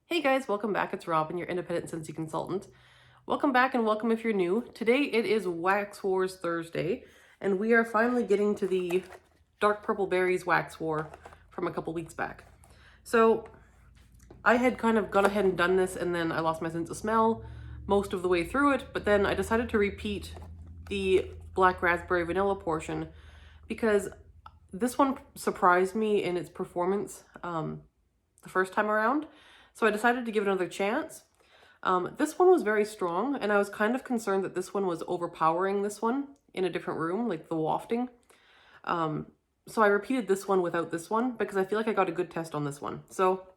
Hey guys, welcome back. It's Robyn, your independent Scentsy consultant. Welcome back and welcome if you're new. Today it is Wax Wars Thursday, and we are finally getting to the Dark Purple Berries Wax War from a couple weeks back. So I had kind of gone ahead and done this, and then I lost my sense of smell most of the way through it, but then I decided to repeat the Black Raspberry Vanilla portion because this one surprised me in its performance the first time around. So I decided to give it another chance. This one was very strong, and I was kind of concerned that this one was overpowering this one in a different room, like the wafting. So I repeated this one without this one because I feel like I got a good test on this one. So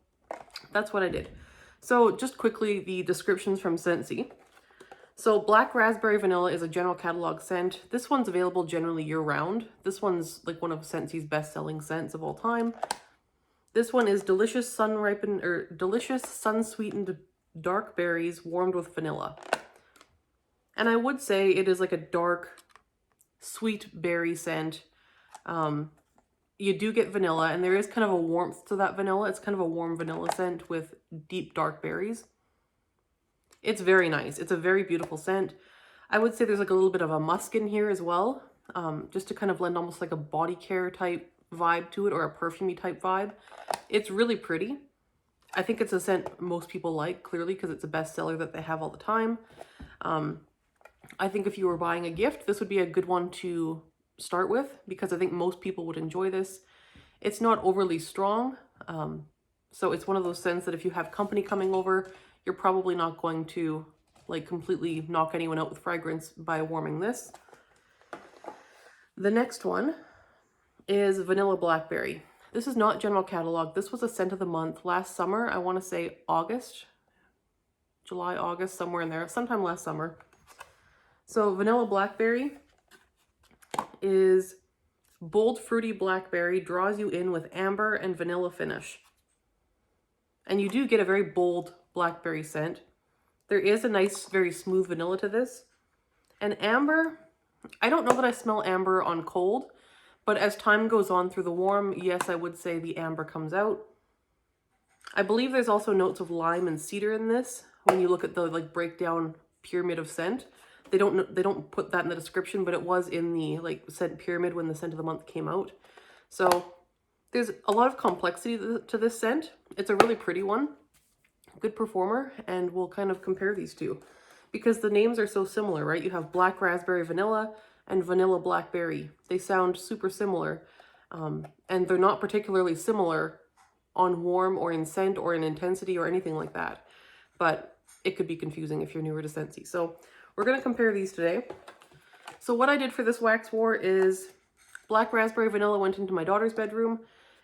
that's what I did. So just quickly, the descriptions from Scentsy. So Black Raspberry Vanilla is a general catalog scent. This one's available generally year-round. This one's like one of Scentsy's best-selling scents of all time. This one is delicious sun-sweetened dark berries warmed with vanilla. And I would say it is like a dark, sweet berry scent. You do get vanilla, and there is kind of a warmth to that vanilla. It's kind of a warm vanilla scent with deep dark berries. It's very nice. It's a very beautiful scent. I would say there's like a little bit of a musk in here as well, just to kind of lend almost like a body care type vibe to it, or a perfumey type vibe. It's really pretty. I think it's a scent most people like, clearly, because it's a bestseller that they have all the time. I think if you were buying a gift, this would be a good one to start with, because I think most people would enjoy this. It's not overly strong, so it's one of those scents that if you have company coming over, you're probably not going to like completely knock anyone out with fragrance by warming this. The next one is Vanilla Blackberry. This is not general catalog. This was a scent of the month last summer. I want to say August, July, August, somewhere in there, sometime last summer. So Vanilla Blackberry is bold, fruity blackberry, draws you in with amber and vanilla finish. And you do get a very bold blackberry scent. There is a nice, very smooth vanilla to this. And amber, I don't know that I smell amber on cold, but as time goes on through the warm, yes, I would say the amber comes out. I believe there's also notes of lime and cedar in this. When you look at the like breakdown pyramid of scent, they don't put that in the description, but it was in the like scent pyramid when the scent of the month came out. So there's a lot of complexity to this scent. It's a really pretty one, good performer, and we'll kind of compare these two because the names are so similar, right? You have Black Raspberry Vanilla and Vanilla Blackberry. They sound super similar, and they're not particularly similar on warm or in scent or in intensity or anything like that, but it could be confusing if you're newer to Scentsy. So we're going to compare these today. So what I did for this wax war is Black Raspberry Vanilla went into my daughter's bedroom,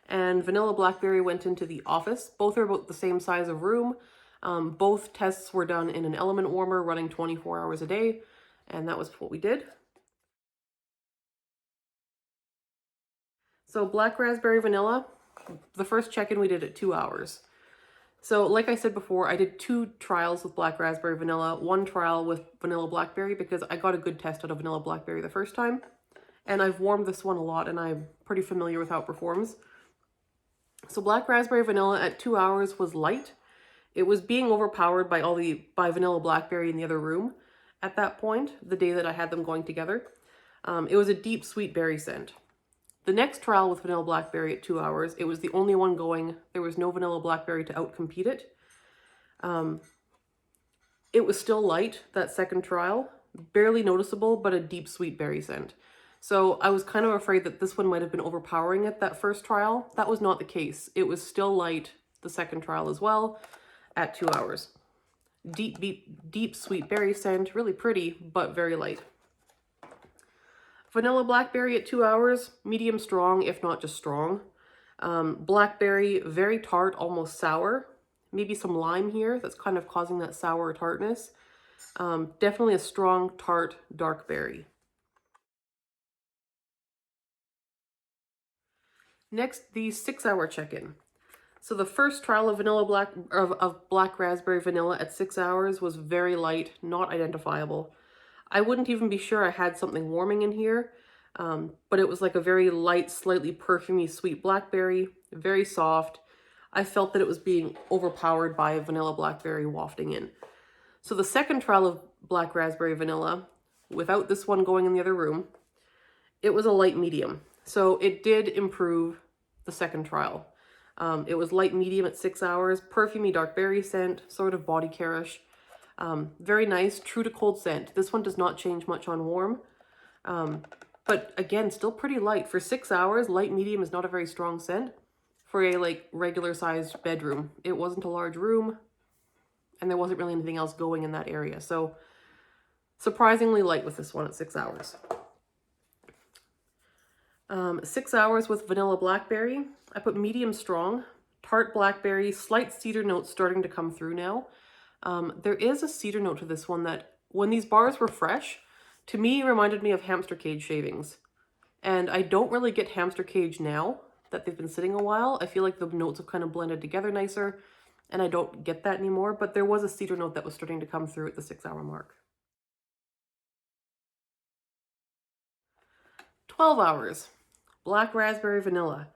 and Vanilla Blackberry went into the office. Both are about the same size of room. Both tests were done in an element warmer running 24 hours a day, and that was what we did. So Black Raspberry Vanilla, the first check-in we did at 2 hours. So like I said before, I did 2 trials with Black Raspberry Vanilla, 1 trial with Vanilla Blackberry because I got a good test out of Vanilla Blackberry the first time. And I've warmed this one a lot, and I'm pretty familiar with how it performs. So Black Raspberry Vanilla at 2 hours was light. It was being overpowered by Vanilla Blackberry in the other room at that point, the day that I had them going together. It was a deep sweet berry scent. The next trial with Vanilla Blackberry at 2 hours, it was the only one going. There was no Vanilla Blackberry to outcompete it. It was still light, that second trial, barely noticeable, but a deep sweet berry scent. So I was kind of afraid that this one might have been overpowering it that first trial. That was not the case. It was still light the second trial as well at 2 hours. Deep sweet berry scent, really pretty, but very light. Vanilla Blackberry at 2 hours, medium strong, if not just strong. Blackberry, very tart, almost sour. Maybe some lime here that's kind of causing that sour tartness. Definitely a strong, tart, dark berry. Next, the 6 hour check-in. So the first trial of Black Raspberry Vanilla at 6 hours was very light, not identifiable. I wouldn't even be sure I had something warming in here, but it was like a very light, slightly perfumey, sweet blackberry, very soft. I felt that it was being overpowered by vanilla blackberry wafting in. So the second trial of black raspberry vanilla, without this one going in the other room, it was a light medium. So it did improve the second trial. It was light medium at 6 hours, perfumey dark berry scent, sort of body care-ish. Very nice, true to cold scent. This one does not change much on warm. But again, still pretty light. For 6 hours, light medium is not a very strong scent. For a like regular sized bedroom, it wasn't a large room and there wasn't really anything else going in that area. So surprisingly light with this one at 6 hours. 6 hours with vanilla blackberry. I put medium strong, tart blackberry, slight cedar notes starting to come through now. There is a cedar note to this one that when these bars were fresh, to me reminded me of hamster cage shavings. And I don't really get hamster cage now that they've been sitting a while. I feel like the notes have kind of blended together nicer and I don't get that anymore, but there was a cedar note that was starting to come through at the 6 hour mark. 12 hours, black raspberry vanilla.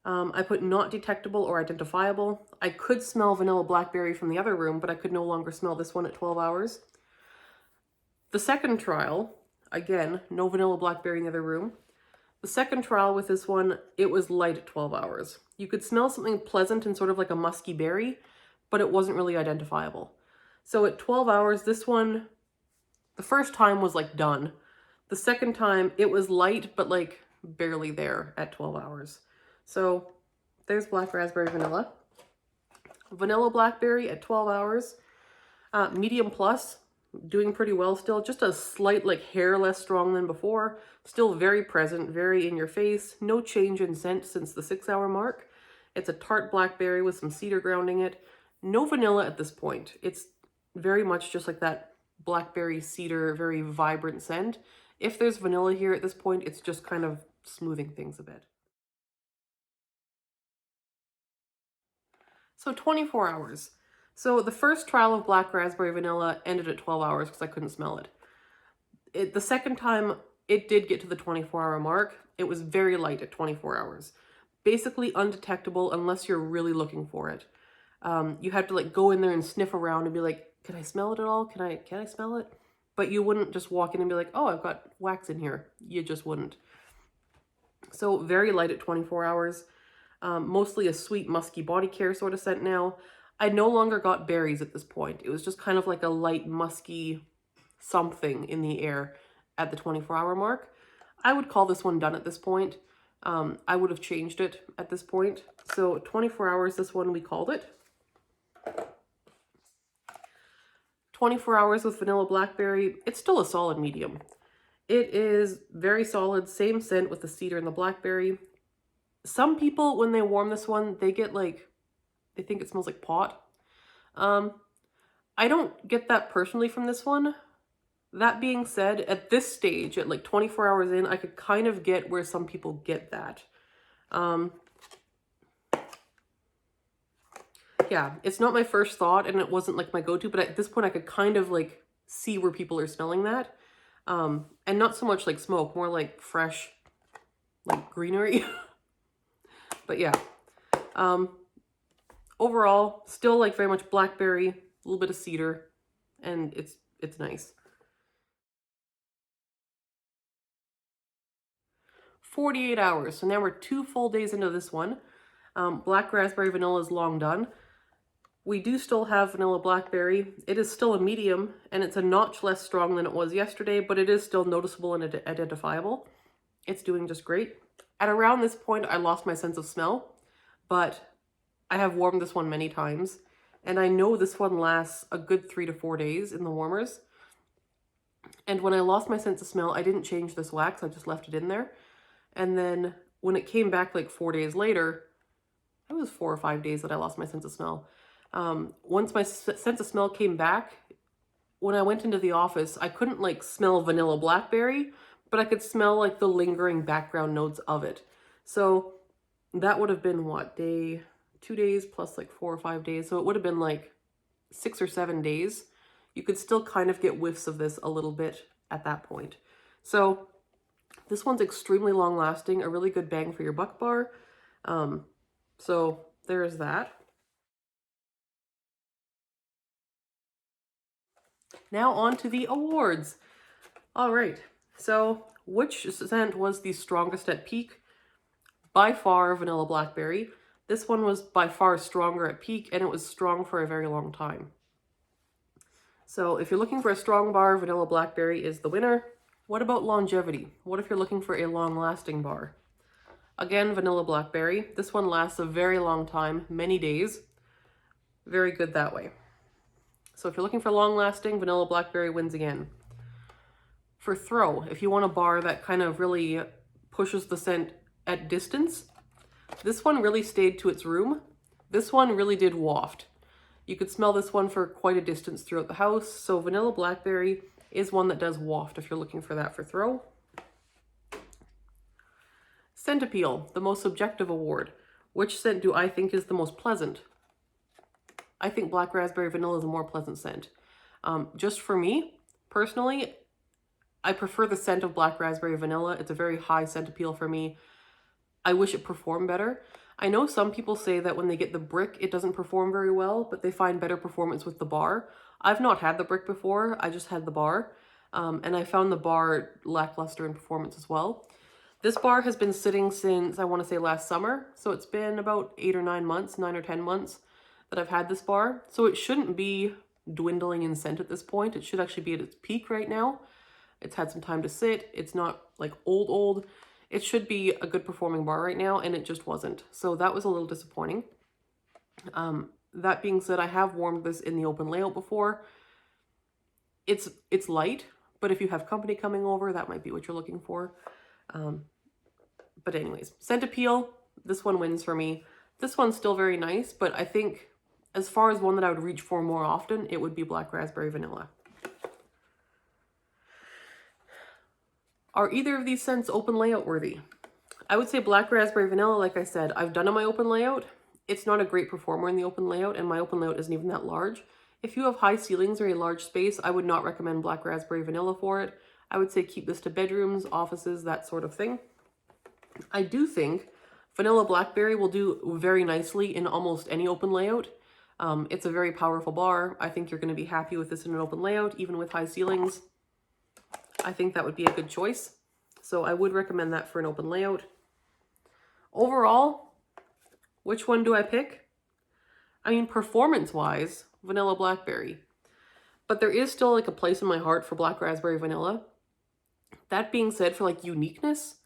I put not detectable or identifiable. I could smell vanilla blackberry from the other room, but I could no longer smell this one at 12 hours. The second trial, again, no vanilla blackberry in the other room. The second trial with this one, it was light at 12 hours. You could smell something pleasant and sort of like a musky berry, but it wasn't really identifiable. So at 12 hours, this one, the first time was like done. The second time, it was light, but like barely there at 12 hours. So there's black raspberry vanilla. Vanilla blackberry at 12 hours. Medium plus, doing pretty well still. Just a slight like hair less strong than before. Still very present, very in your face. No change in scent since the 6 hour mark. It's a tart blackberry with some cedar grounding it. No vanilla at this point. It's very much just like that blackberry cedar, very vibrant scent. If there's vanilla here at this point, it's just kind of smoothing things a bit. So 24 hours. So the first trial of black raspberry vanilla ended at 12 hours because I couldn't smell it. The second time, it did get to the 24-hour mark. It was very light at 24 hours. Basically undetectable unless you're really looking for it. You had to like go in there and sniff around and be like, can I smell it at all? Can I smell it? But you wouldn't just walk in and be like, oh, I've got wax in here. You just wouldn't. So very light at 24 hours. Mostly a sweet, musky body care sort of scent now. I no longer got berries at this point. It was just kind of like a light, musky something in the air at the 24-hour mark. I would call this one done at this point. I would have changed it at this point. So 24 hours, this one we called it. 24 hours with vanilla blackberry. It's still a solid medium. It is very solid, same scent with the cedar and the blackberry. Some people, when they warm this one, they get like, they think it smells like pot. I don't get that personally from this one. That being said, at this stage, at like 24 hours in, I could kind of get where some people get that. Yeah, it's not my first thought and it wasn't like my go-to, but at this point I could kind of like see where people are smelling that. And not so much like smoke, more like fresh, like greenery. But yeah, overall, still like very much blackberry, a little bit of cedar, and it's nice. 48 hours. So now we're 2 full days into this one. Black raspberry vanilla is long done. We do still have vanilla blackberry. It is still a medium, and it's a notch less strong than it was yesterday, but it is still noticeable and identifiable. It's doing just great. At around this point, I lost my sense of smell, but I have warmed this one many times, and I know this one lasts a good 3 to 4 days in the warmers. And when I lost my sense of smell, I didn't change this wax, I just left it in there. And then when it came back like 4 days later, it was 4 or 5 days that I lost my sense of smell. Once my sense of smell came back, when I went into the office, I couldn't like smell vanilla blackberry, but I could smell like the lingering background notes of it. So that would have been what, 2 days plus like 4 or 5 days. So it would have been like 6 or 7 days. You could still kind of get whiffs of this a little bit at that point. So this one's extremely long lasting, a really good bang for your buck bar. So there's that. Now on to the awards. All right, so which scent was the strongest at peak? By far, Vanilla Blackberry. This one was by far stronger at peak, and it was strong for a very long time. So if you're looking for a strong bar, Vanilla Blackberry is the winner. What about longevity? What if you're looking for a long-lasting bar? Again, Vanilla Blackberry. This one lasts a very long time, many days. Very good that way. So if you're looking for long-lasting, Vanilla Blackberry wins again. For throw, if you want a bar that kind of really pushes the scent at distance, this one really stayed to its room. This one really did waft. You could smell this one for quite a distance throughout the house, so Vanilla Blackberry is one that does waft if you're looking for that for throw. Scent appeal, the most subjective award. Which scent do I think is the most pleasant? I think Black Raspberry Vanilla is a more pleasant scent. Just for me, personally, I prefer the scent of Black Raspberry Vanilla. It's a very high scent appeal for me. I wish it performed better. I know some people say that when they get the brick, it doesn't perform very well, but they find better performance with the bar. I've not had the brick before, I just had the bar, and I found the bar lackluster in performance as well. This bar has been sitting since, I want to say last summer, so it's been about 8 or 9 months, 9 or 10 months that I've had this bar, so it shouldn't be dwindling in scent at this point. It should actually be at its peak right now. It's had some time to sit, it's not like old. It should be a good performing bar right now, and it just wasn't. So that was a little disappointing. That being said, I have warmed this in the open layout before. It's light, but if you have company coming over, that might be what you're looking for. But anyways, scent appeal, this one wins for me. This one's still very nice, but I think as far as one that I would reach for more often, it would be Black Raspberry Vanilla. Are either of these scents open layout worthy? I would say Black Raspberry Vanilla, like I said, I've done on my open layout. It's not a great performer in the open layout, and my open layout isn't even that large. If you have high ceilings or a large space, I would not recommend Black Raspberry Vanilla for it. I would say keep this to bedrooms, offices, that sort of thing. I do think Vanilla Blackberry will do very nicely in almost any open layout. It's a very powerful bar. I think you're going to be happy with this in an open layout, even with high ceilings. I think that would be a good choice. So I would recommend that for an open layout. Overall, which one do I pick? I mean, performance-wise, Vanilla Blackberry. But there is still like a place in my heart for Black Raspberry Vanilla. That being said, for like uniqueness,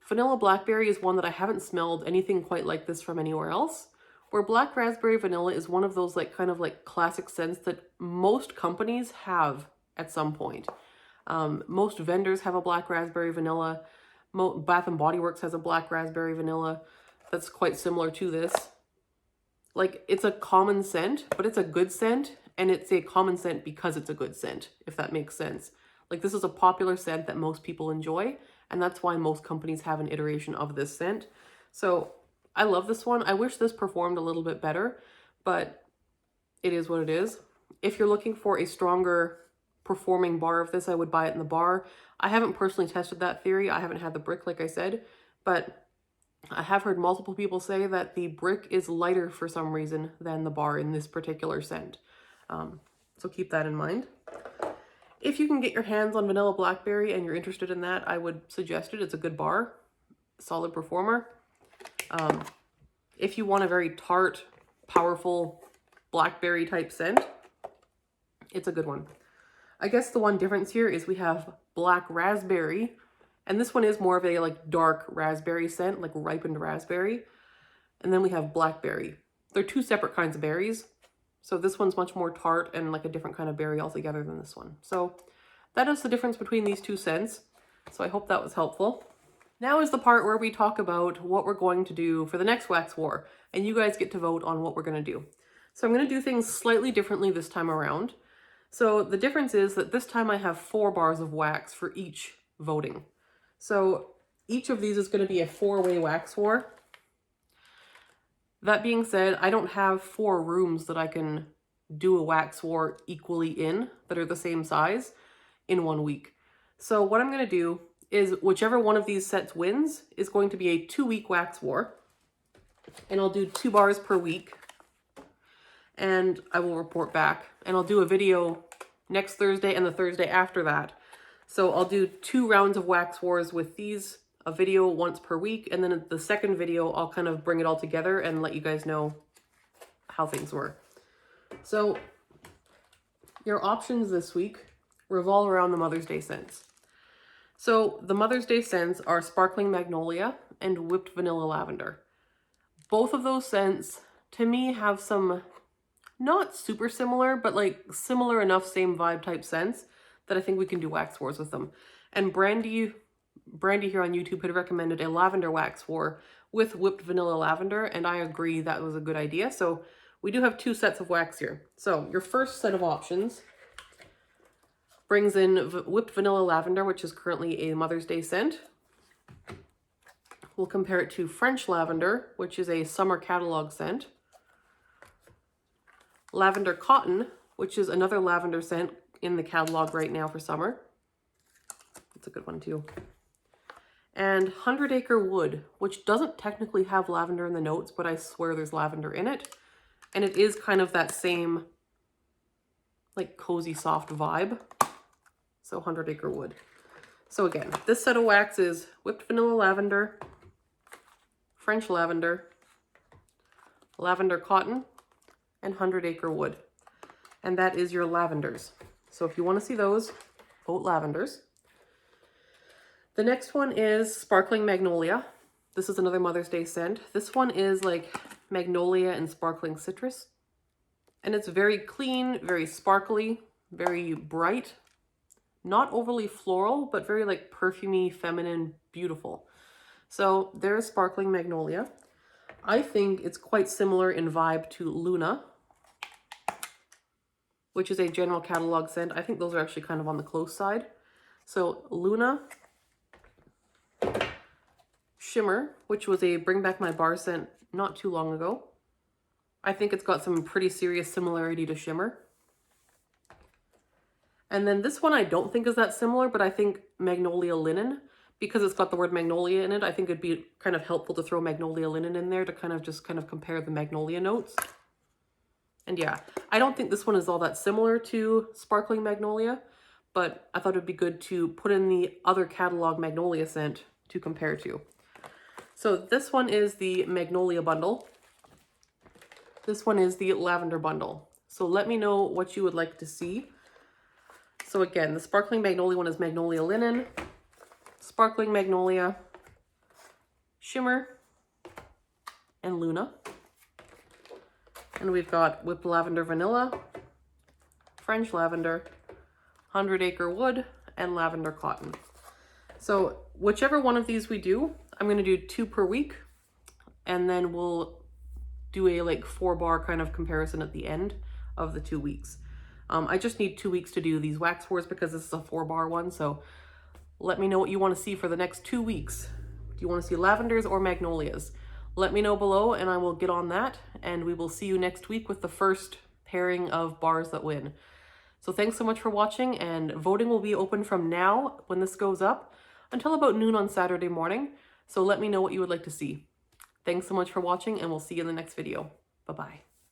Vanilla Blackberry is one that I haven't smelled anything quite like this from anywhere else. Where Black Raspberry Vanilla is one of those like kind of like classic scents that most companies have at some point. Most vendors have a Black Raspberry Vanilla. Bath and Body Works has a Black Raspberry Vanilla that's quite similar to this. Like, it's a common scent, but it's a good scent, and it's a common scent because it's a good scent, if that makes sense. Like, this is a popular scent that most people enjoy, and that's why most companies have an iteration of this scent. So I love this one. I wish this performed a little bit better, but it is what it is. If you're looking for a stronger performing bar of this, I would buy it in the bar. I haven't personally tested that theory. I haven't had the brick, like I said, but I have heard multiple people say that the brick is lighter for some reason than the bar in this particular scent. So keep that in mind. If you can get your hands on Vanilla Blackberry and you're interested in that, I would suggest it. It's a good bar, solid performer. If you want a very tart, powerful blackberry type scent, it's a good one. I guess the one difference here is we have Black Raspberry, and this one is more of a like dark raspberry scent, like ripened raspberry. And then we have Blackberry. They're two separate kinds of berries. So this one's much more tart and like a different kind of berry altogether than this one. So that is the difference between these two scents. So I hope that was helpful. Now is the part where we talk about what we're going to do for the next wax war, and you guys get to vote on what we're going to do. So I'm going to do things slightly differently this time around. So the difference is that this time I have 4 bars of wax for each voting. So each of these is going to be a 4-way wax war. That being said, I don't have 4 rooms that I can do a wax war equally in that are the same size in 1 week. So what I'm going to do is whichever one of these sets wins is going to be a 2-week wax war. And I'll do 2 bars per week. And I will report back. And I'll do a video next Thursday and the Thursday after that. So I'll do 2 rounds of wax wars with these, a video once per week. And then the second video, I'll kind of bring it all together and let you guys know how things were. So your options this week revolve around the Mother's Day scents. So the Mother's Day scents are Sparkling Magnolia and Whipped Vanilla Lavender. Both of those scents, to me, have some not super similar, but like similar enough same vibe type scents that I think we can do wax wars with them. And Brandy here on YouTube had recommended a lavender wax war with Whipped Vanilla Lavender, and I agree that was a good idea. So we do have 2 sets of wax here. So your first set of options brings in Whipped Vanilla Lavender, which is currently a Mother's Day scent. We'll compare it to French Lavender, which is a summer catalog scent. Lavender Cotton, which is another lavender scent in the catalog right now for summer. That's a good one too. And 100 Acre Wood, which doesn't technically have lavender in the notes, but I swear there's lavender in it. And it is kind of that same like cozy soft vibe. So 100 Acre Wood. So again, this set of wax is Whipped Vanilla Lavender, French Lavender, Lavender Cotton, and 100 Acre Wood. And that is your lavenders. So if you want to see those, vote lavenders. The next one is Sparkling Magnolia. This is another Mother's Day scent. This one is like magnolia and sparkling citrus. And it's very clean, very sparkly, very bright. Not overly floral, but very like perfumey, feminine, beautiful. So there's Sparkling Magnolia. I think it's quite similar in vibe to Luna, which is a general catalog scent. I think those are actually kind of on the close side. So Luna, Shimmer, which was a Bring Back My Bar scent not too long ago. I think it's got some pretty serious similarity to Shimmer. And then this one I don't think is that similar, but I think Magnolia Linen, because it's got the word magnolia in it, I think it'd be kind of helpful to throw Magnolia Linen in there to kind of compare the magnolia notes. And yeah, I don't think this one is all that similar to Sparkling Magnolia, but I thought it'd be good to put in the other catalog Magnolia scent to compare to. So this one is the Magnolia bundle. This one is the Lavender bundle. So let me know what you would like to see. So again, the Sparkling Magnolia one is Magnolia Linen, Sparkling Magnolia, Shimmer, and Luna. And we've got Whipped Lavender Vanilla, French Lavender, 100 Acre Wood, and Lavender Cotton. So whichever one of these we do, I'm going to do 2 per week, and then we'll do a like 4-bar kind of comparison at the end of the 2 weeks. I just need 2 weeks to do these wax wars because this is a 4-bar one. So let me know what you want to see for the next 2 weeks. Do you want to see lavenders or magnolias? Let me know below and I will get on that. And we will see you next week with the first pairing of bars that win. So thanks so much for watching, and voting will be open from now when this goes up until about noon on Saturday morning. So let me know what you would like to see. Thanks so much for watching, and we'll see you in the next video. Bye-bye.